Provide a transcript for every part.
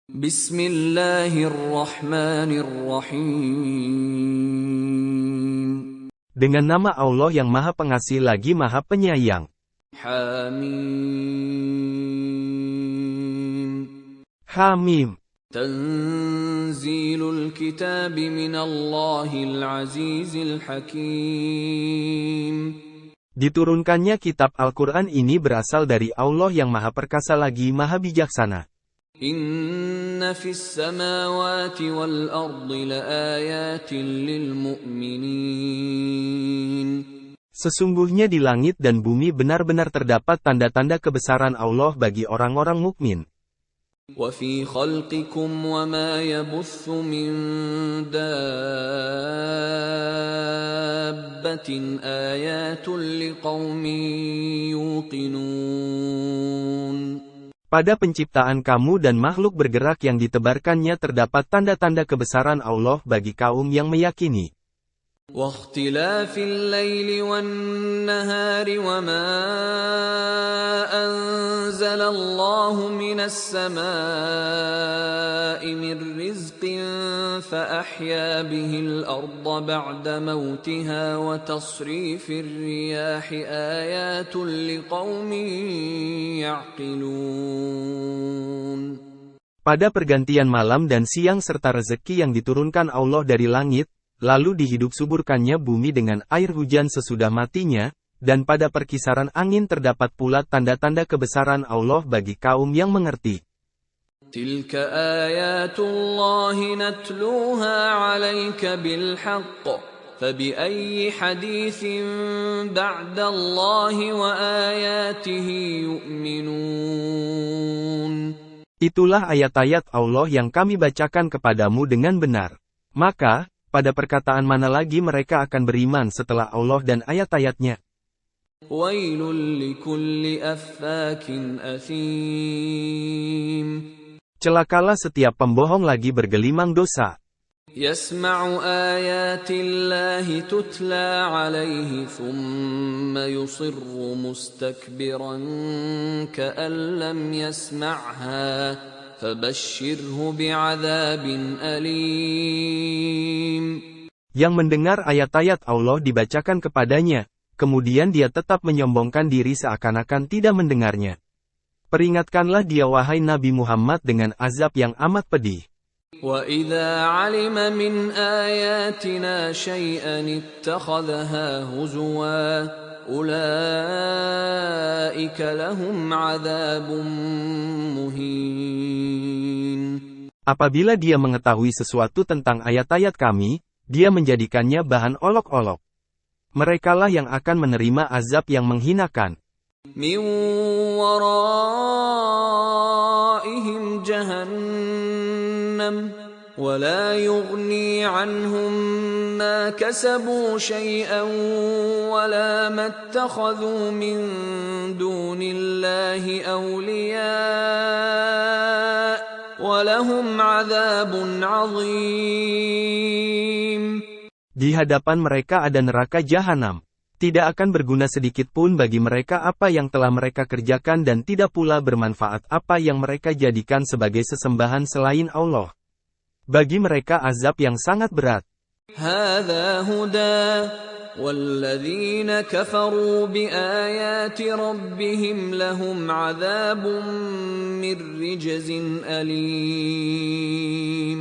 Bismillahirrahmanirrahim. Dengan nama Allah yang Maha Pengasih lagi Maha Penyayang. Hamim. Hamim. Tanzilul kitabi minallahil azizil hakim. Diturunkannya kitab Al-Quran ini berasal dari Allah yang Maha Perkasa lagi Maha Bijaksana. Inna fis samawati wal ardi laayatin lil mu'minin. Sesungguhnya di langit dan bumi benar-benar terdapat tanda-tanda kebesaran Allah bagi orang-orang mukmin. Wa fi khalqikum wa ma yabuthu min dabbatin ayatun liqaumin yuqinun. Pada penciptaan kamu dan makhluk bergerak yang ditebarkannya terdapat tanda-tanda kebesaran Allah bagi kaum yang meyakini. واختلاف الليل والنهار وما أنزل الله من السماء من رزق فأحيا به الأرض بعد موتها وتصريف الرياح آيات لقوم يعقلون. Pada pergantian malam dan siang serta rezeki yang diturunkan Allah dari langit, lalu dihidup-suburkannya bumi dengan air hujan sesudah matinya, dan pada perkisaran angin terdapat pula tanda-tanda kebesaran Allah bagi kaum yang mengerti. Tilka ayatullahi natluha 'alaika bil haqq, fabiayyi haditsin ba'dallahi wa ayatihi yu'minun. Itulah ayat-ayat Allah yang kami bacakan kepadamu dengan benar. Maka, pada perkataan mana lagi mereka akan beriman setelah Allah dan ayat-ayatnya? Wailul likulli affakin athim. Celakalah setiap pembohong lagi bergelimang dosa. Yasma'u ayatillahi tutla alaihi thumma yusirru mustakbiran ka'an lam yasma'ha. Fabashshirhu bi'adzabin alim. Yang mendengar ayat-ayat Allah dibacakan kepadanya, kemudian dia tetap menyombongkan diri seakan-akan tidak mendengarnya. Peringatkanlah dia wahai Nabi Muhammad dengan azab yang amat pedih. Wa idza 'alima min ayatina syai'an ittakhadhaha huzwa. Ulaika lahum 'adzabun muhin. Apabila dia mengetahui sesuatu tentang ayat-ayat kami, dia menjadikannya bahan olok-olok. Merekalah yang akan menerima azab yang menghinakan. Min waraihim jahannam, wa la yughni 'anhum ma kasabu syai'an wa la mattakhadhu min dunillahi awliya wa lahum 'adzabun 'adzim. Di hadapan mereka ada neraka jahanam. Tidak akan berguna sedikit pun bagi mereka apa yang telah mereka kerjakan dan tidak pula bermanfaat apa yang mereka jadikan sebagai sesembahan selain Allah. Bagi mereka azab yang sangat berat. Hadza huda walladzina kafaru biayati rabbihim lahum 'adzabun mir rijzin alim.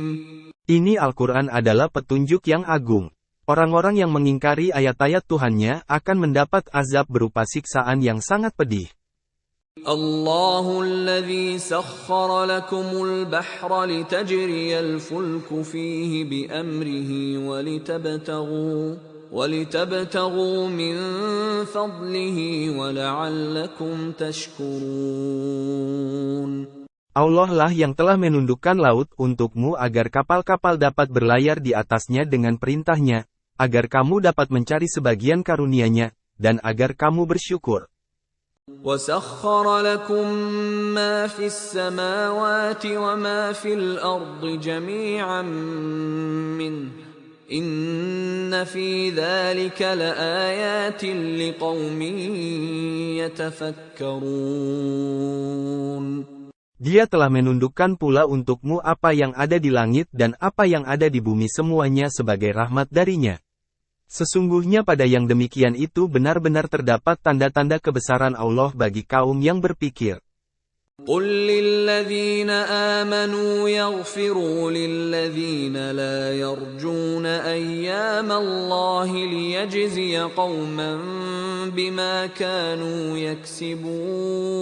Ini Al-Quran adalah petunjuk yang agung. Orang-orang yang mengingkari ayat-ayat Tuhannya akan mendapat azab berupa siksaan yang sangat pedih. Allahul ladzi sakhkhara lakumul bahra litajriyal fulku fihi biamrihi walitabtaghu min fadlihi wa la'allakum tashkurun. Allah lah yang telah menundukkan laut untukmu agar kapal-kapal dapat berlayar di atasnya dengan perintahnya, agar kamu dapat mencari sebagian karunia-Nya, dan agar kamu bersyukur. وَسَخَّرَ لَكُم مَّا فِي السَّمَاوَاتِ وَمَا فِي الْأَرْضِ جَمِيعًا مِّنْهُ إِنَّ فِي ذَلِكَ لَآيَاتٍ لِقَوْمٍ يَتَفَكَّرُونَ. Dia telah menundukkan pula untukmu apa yang ada di langit dan apa yang ada di bumi semuanya sebagai rahmat darinya. Sesungguhnya pada yang demikian itu benar-benar terdapat tanda-tanda kebesaran Allah bagi kaum yang berpikir. قل للذين آمنوا يغفروا للذين لا يرجون أيام الله ليجزي قوما بما كانوا يكسبون.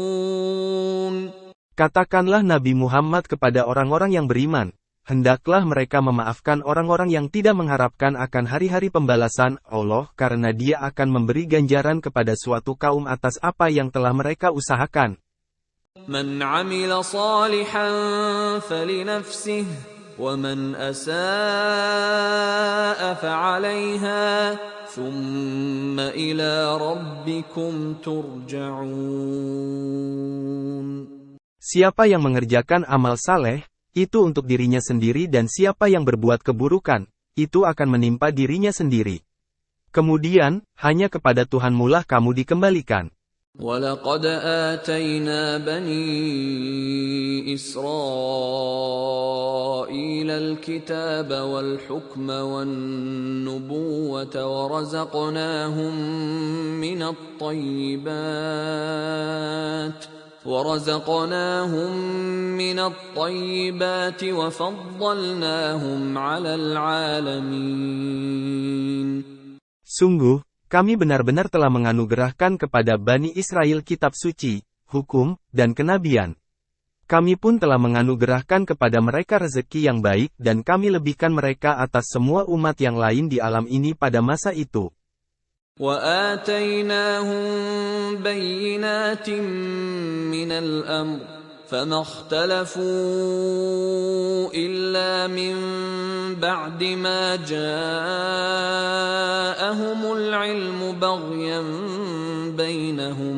Katakanlah Nabi Muhammad kepada orang-orang yang beriman, hendaklah mereka memaafkan orang-orang yang tidak mengharapkan akan hari-hari pembalasan Allah karena Dia akan memberi ganjaran kepada suatu kaum atas apa yang telah mereka usahakan. من عمل صالحا فلنفسه ومن أساء فعليها ثم إلى ربكم ترجعون. Siapa yang mengerjakan amal saleh, itu untuk dirinya sendiri dan siapa yang berbuat keburukan, itu akan menimpa dirinya sendiri. Kemudian, hanya kepada Tuhanmulah kamu dikembalikan. وَلَقَدْ آتَيْنَا بَنِي إِسْرَائِيلَ الْكِتَابَ وَالْحُكْمَ وَالنُّبُوَّةَ وَرَزَقْنَاهُمْ مِنَ الطَّيِّبَاتِ وَفَضَّلْنَاهُمْ عَلَى الْعَالَمِينَ. Sungguh, kami benar-benar telah menganugerahkan kepada Bani Israel kitab suci, hukum, dan kenabian. Kami pun telah menganugerahkan kepada mereka rezeki yang baik dan kami lebihkan mereka atas semua umat yang lain di alam ini pada masa itu. وَآتَيْنَاهُمْ بَيِّنَاتٍ مِّنَ الْأَمْرِ فَمَا اخْتَلَفُوا إِلَّا مِن بَعْدِ مَا جَاءَهُمُ الْعِلْمُ بَغْيًا بَيْنَهُمْ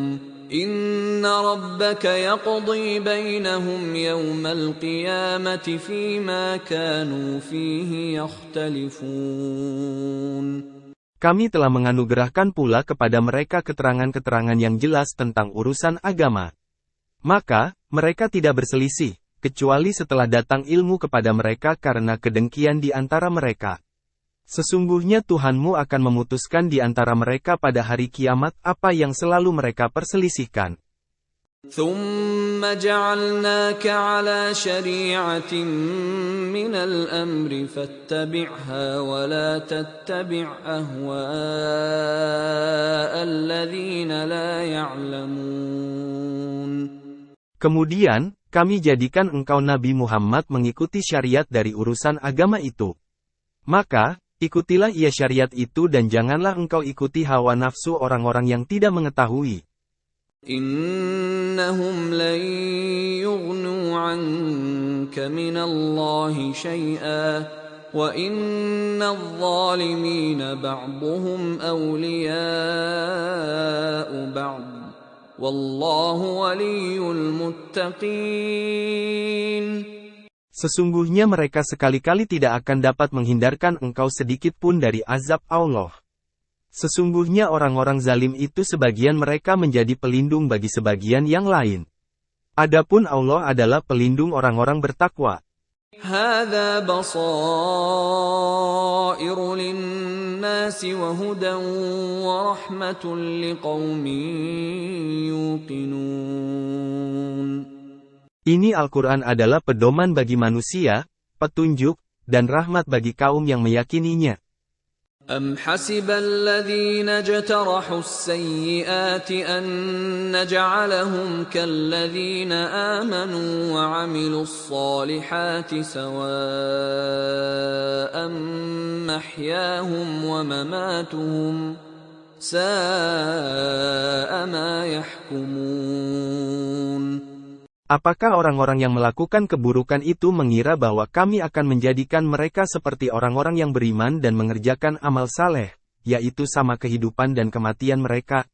إِنَّ رَبَّكَ يَقْضِي بَيْنَهُمْ يَوْمَ الْقِيَامَةِ فِيمَا كَانُوا فِيهِ يَخْتَلِفُونَ. Kami telah menganugerahkan pula kepada mereka keterangan-keterangan yang jelas tentang urusan agama. Maka, mereka tidak berselisih, kecuali setelah datang ilmu kepada mereka karena kedengkian di antara mereka. Sesungguhnya Tuhanmu akan memutuskan di antara mereka pada hari kiamat apa yang selalu mereka perselisihkan. ثُمَّ جَعَلْنَاكَ عَلَى شَرِيعَةٍ مِّنَ الْأَمْرِ فَاتَّبِعْهَا وَلَا تَتَّبِعْ أَهْوَاءَ الَّذِينَ لَا يَعْلَمُونَ. Kemudian, kami jadikan engkau Nabi Muhammad mengikuti syariat dari urusan agama itu. Maka, ikutilah ia syariat itu dan janganlah engkau ikuti hawa nafsu orang-orang yang tidak mengetahui. إِنَّهُمْ لَن يُغْنُوا عَنكَ مِنَ اللَّهِ شَيْئًا وَإِنَّ الظَّالِمِينَ بَعْضُهُمْ أَوْلِيَاءُ بَعْضٍ وَاللَّهُ وَلِيُّ الْمُتَّقِينَ. Sesungguhnya mereka sekali-kali tidak akan dapat menghindarkan engkau sedikit pun dari azab Allah. Sesungguhnya orang-orang zalim itu sebagian mereka menjadi pelindung bagi sebagian yang lain. Adapun Allah adalah pelindung orang-orang bertakwa. هَذَا بَصَائِرُ لِلنَّاسِ وَهُدًى وَرَحْمَةٌ لِقَوْمٍ يُوقِنُونَ. Ini Al-Quran adalah pedoman bagi manusia, petunjuk, dan rahmat bagi kaum yang meyakininya. أَمْ حَسِبَ الَّذِينَ اجْتَرَحُوا السَّيِّئَاتِ أَن نَّجْعَلَهُمْ كَالَّذِينَ آمَنُوا وَعَمِلُوا الصَّالِحَاتِ سَوَاءً مَّحْيَاهُمْ وَمَمَاتُهُمْ سَاءَ مَا يَحْكُمُونَ. Apakah orang-orang yang melakukan keburukan itu mengira bahwa kami akan menjadikan mereka seperti orang-orang yang beriman dan mengerjakan amal saleh, yaitu sama kehidupan dan kematian mereka?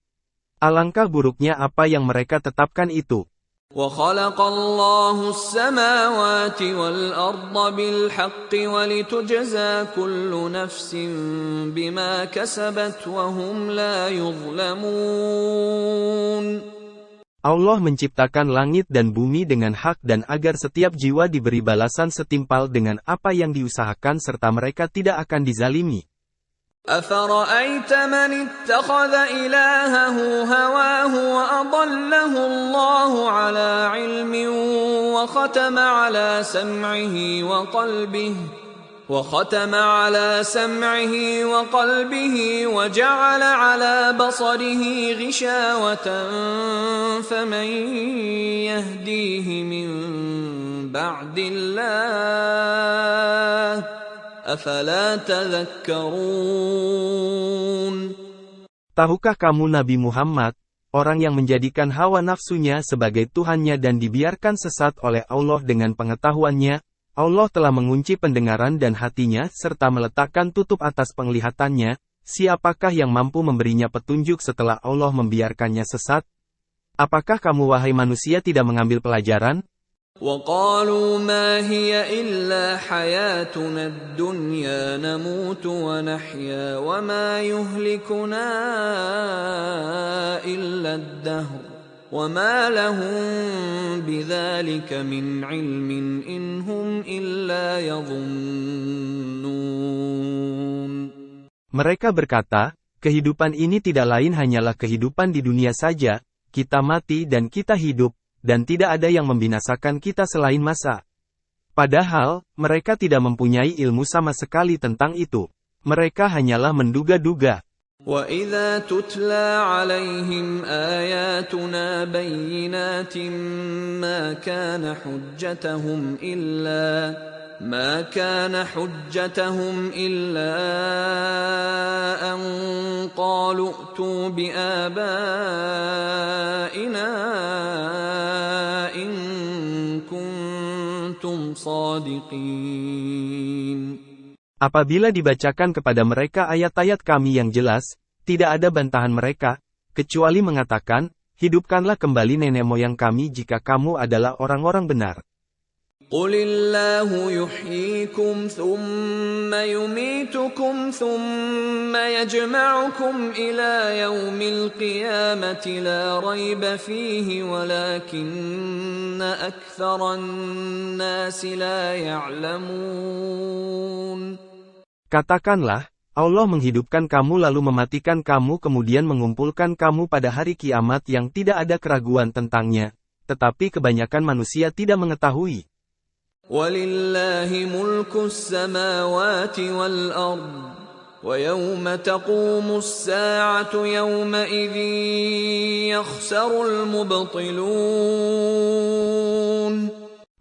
Alangkah buruknya apa yang mereka tetapkan itu. وَخَلَقَ اللَّهُ السَّمَاوَاتِ وَالْأَرْضَ بِالْحَقِّ وَلِتُجْزَى كُلُّ نَفْسٍ بِمَا كَسَبَتْ وَهُمْ لَا يُظْلَمُونَ. Allah menciptakan langit dan bumi dengan hak dan agar setiap jiwa diberi balasan setimpal dengan apa yang diusahakan serta mereka tidak akan dizalimi. أفرأيت من اتخذ إلهه هواه وأضله الله على علم وختم على سمعه وقلبه وجعل على بصره غشاوة فمن يهديه من بعد الله أفلا تذكرون. Tahukah kamu Nabi Muhammad, orang yang menjadikan hawa nafsunya sebagai Tuhannya dan dibiarkan sesat oleh Allah dengan pengetahuannya? Allah telah mengunci pendengaran dan hatinya serta meletakkan tutup atas penglihatannya. Siapakah yang mampu memberinya petunjuk setelah Allah membiarkannya sesat? Apakah kamu wahai manusia tidak mengambil pelajaran? وَقَالُوا مَا هِيَ إِلَّا حَيَاتُنَا الدُّنْيَا نَمُوتُ وَنَحْيَا وَمَا يُهْلِكُنَا إِلَّا الدَّهْرُ وَمَا لَهُم بِذَلِكَ مِنْ عِلْمٍ إِنْ هُمْ إِلَّا يَظُنُّونَ. Mereka berkata, kehidupan ini tidak lain hanyalah kehidupan di dunia saja, kita mati dan kita hidup, dan tidak ada yang membinasakan kita selain masa. Padahal, mereka tidak mempunyai ilmu sama sekali tentang itu. Mereka hanyalah menduga-duga. وَإِذَا تُتْلَى عَلَيْهِمْ آيَاتُنَا بَيِّنَاتٍ مَا كَانَ حُجَّتَهُمْ إِلَّا أَن قَالُوا ائْتُوا بِآبَائِنَا إِن كُنتُمْ صَادِقِينَ. Apabila dibacakan kepada mereka ayat-ayat kami yang jelas, tidak ada bantahan mereka, kecuali mengatakan, hidupkanlah kembali nenek moyang kami jika kamu adalah orang-orang benar. قُلِ اللَّهُ يُحْيِيكُمْ ثُمَّ يُمِيتُكُمْ ثُمَّ يَجْمَعُكُمْ إِلَى يَوْمِ الْقِيَامَةِ لَا رَيْبَ فِيهِ وَلَكِنَّ أَكْثَرَ النَّاسِ لَا يَعْلَمُونَ. Katakanlah, Allah menghidupkan kamu lalu mematikan kamu kemudian mengumpulkan kamu pada hari kiamat yang tidak ada keraguan tentangnya, tetapi kebanyakan manusia tidak mengetahui. وَلِلَّهِ مُلْكُ السَّمَاوَاتِ وَالْأَرْضِ وَيَوْمَ تَقُومُ السَّاعَةُ يَوْمَئِذٍ يَخْسَرُ الْمُبْطِلُونَ.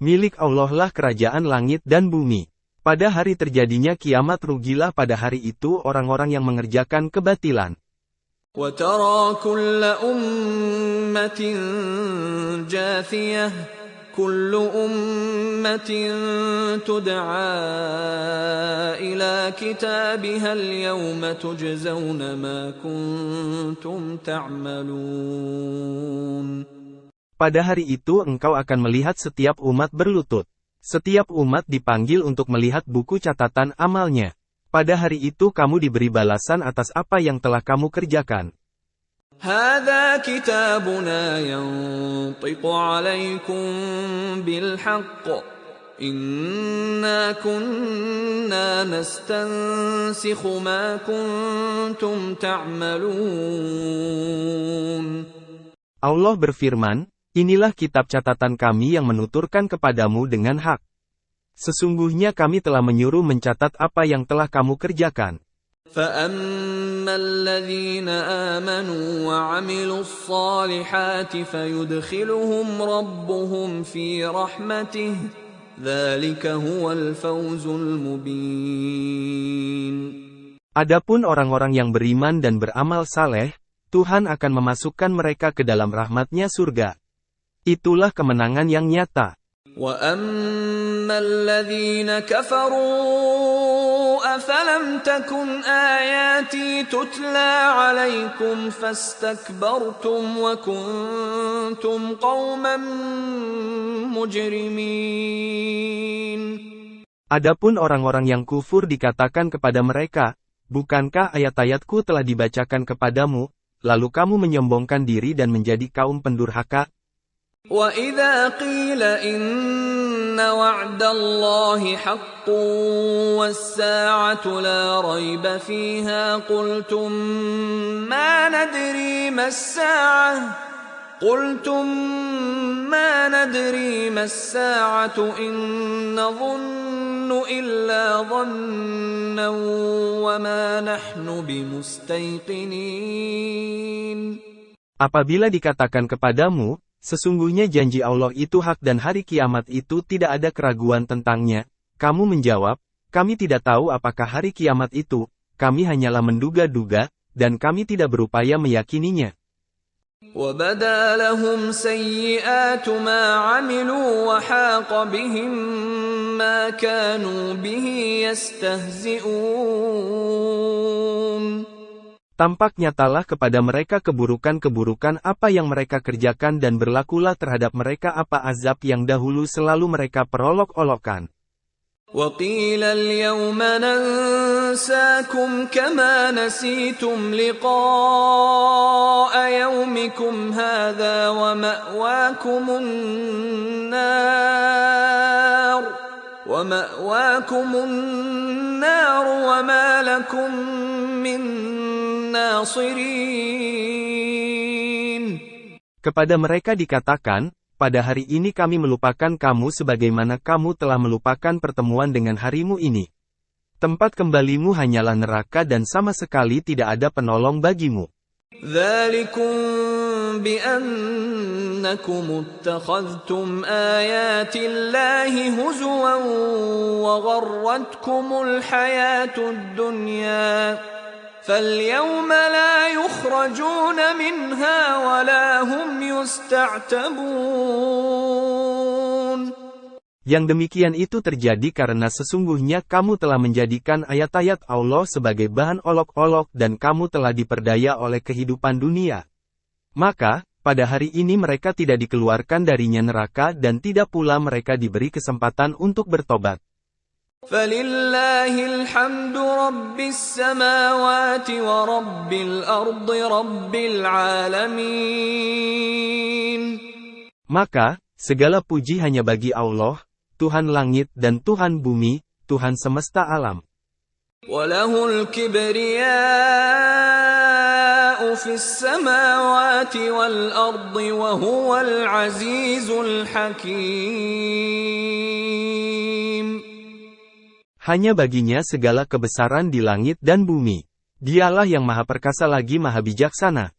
Milik Allah lah kerajaan langit dan bumi. Pada hari terjadinya kiamat rugilah pada hari itu orang-orang yang mengerjakan kebatilan. وَتَرَى كُلَّ أُمَّةٍ جَاثِيَةً كُلُّ أُمَّةٍ تُدْعَى إِلَى كِتَابِهَا الْيَوْمَ تُجْزَوْنَ مَا كُنتُمْ تَعْمَلُونَ. Pada hari itu engkau akan melihat setiap umat berlutut. Setiap umat dipanggil untuk melihat buku catatan amalnya. Pada hari itu kamu diberi balasan atas apa yang telah kamu kerjakan. هَذَا كِتَابُنَا يَنطِقُ عَلَيْكُمْ بِالْحَقِّ إِنَّا كُنَّا نَسْتَنسِخُ مَا كُنتُمْ تَعْمَلُونَ. Allah berfirman, inilah kitab catatan kami yang menuturkan kepadamu dengan hak. Sesungguhnya kami telah menyuruh mencatat apa yang telah kamu kerjakan. فَأَمَّا الَّذِينَ آمَنُوا وَعَمِلُوا الصَّالِحَاتِ فَيُدْخِلُهُمْ رَبُّهُمْ فِي رَحْمَتِهِ ذَلِكَ هُوَ الْفَوْزُ الْمُبِينُ. Adapun orang-orang yang beriman dan beramal saleh, Tuhan akan memasukkan mereka ke dalam rahmat-Nya surga. Itulah kemenangan yang nyata. وَأَمَّا الَّذِينَ كَفَرُوا أَفَلَمْ تَكُنْ آيَاتِي تُتْلَى عَلَيْكُمْ فَاسْتَكْبَرْتُمْ وَكُنْتُمْ قَوْمًا مُجْرِمِينَ. Adapun orang-orang yang kufur dikatakan kepada mereka, bukankah ayat-ayatku telah dibacakan kepadamu, lalu kamu menyombongkan diri dan menjadi kaum pendurhaka? وَإِذَا قِيلَ إِنَّ وَعْدَ اللَّهِ حَقٌّ وَالسَّاعَةُ لَا رَيْبَ فِيهَا قُلْتُم مَّا نَدْرِي مَا السَّاعَةُ إِن نَّظُنُّ إِلَّا ظَنًّا وَمَا نَحْنُ بِمُسْتَيْقِنِينَ. Apabila dikatakan kepadamu, sesungguhnya janji Allah itu hak dan hari kiamat itu tidak ada keraguan tentangnya, kamu menjawab, kami tidak tahu apakah hari kiamat itu, kami hanyalah menduga-duga, dan kami tidak berupaya meyakininya. وَبَدَا لَهُمْ سَيِّئَاتُ مَا عَمِلُوا وَحَاقَ بِهِم مَّا كَانُوا بِهِ يَسْتَهْزِئُونَ. Tampak nyatalah kepada mereka keburukan-keburukan apa yang mereka kerjakan dan berlakulah terhadap mereka apa azab yang dahulu selalu mereka perolok-olokkan. وَقِيلَ الْيَوْمَ نَنسَاكُمْ كَمَا نَسِيتُمْ لِقَاءَ يَوْمِكُمْ هَٰذَا وَمَأْوَاكُمُ النَّارُ وَمَا لَكُم مِّن نَّاصِرِينَ. Kepada mereka dikatakan, pada hari ini kami melupakan kamu sebagaimana kamu telah melupakan pertemuan dengan harimu ini. Tempat kembalimu hanyalah neraka dan sama sekali tidak ada penolong bagimu. ذَلِكُمْ بِأَنَّكُمُ اتَّخَذْتُمْ آيَاتِ اللَّهِ هُزُوًا وَغَرَّتْكُمُ الْحَيَاةُ الدُّنْيَا فَالْيَوْمَ لَا يُخْرَجُونَ مِنْهَا وَلَا هُمْ يُسْتَعْتَبُونَ. Yang demikian itu terjadi karena sesungguhnya kamu telah menjadikan ayat-ayat Allah sebagai bahan olok-olok dan kamu telah diperdaya oleh kehidupan dunia. Maka, pada hari ini mereka tidak dikeluarkan darinya neraka dan tidak pula mereka diberi kesempatan untuk bertobat. فَلِلَّهِ الْحَمْدُ رَبِّ السَّمَاوَاتِ وَرَبِّ الْأَرْضِ رَبِّ الْعَالَمِينَ. Maka, segala puji hanya bagi Allah, Tuhan langit dan Tuhan bumi, Tuhan semesta alam. وَلَهُ الْكِبْرِيَاءُ فِي السَّمَاوَاتِ وَالْأَرْضِ وَهُوَ الْعَزِيزُ الْحَكِيمُ. Hanya baginya segala kebesaran di langit dan bumi. Dialah yang maha perkasa lagi maha bijaksana.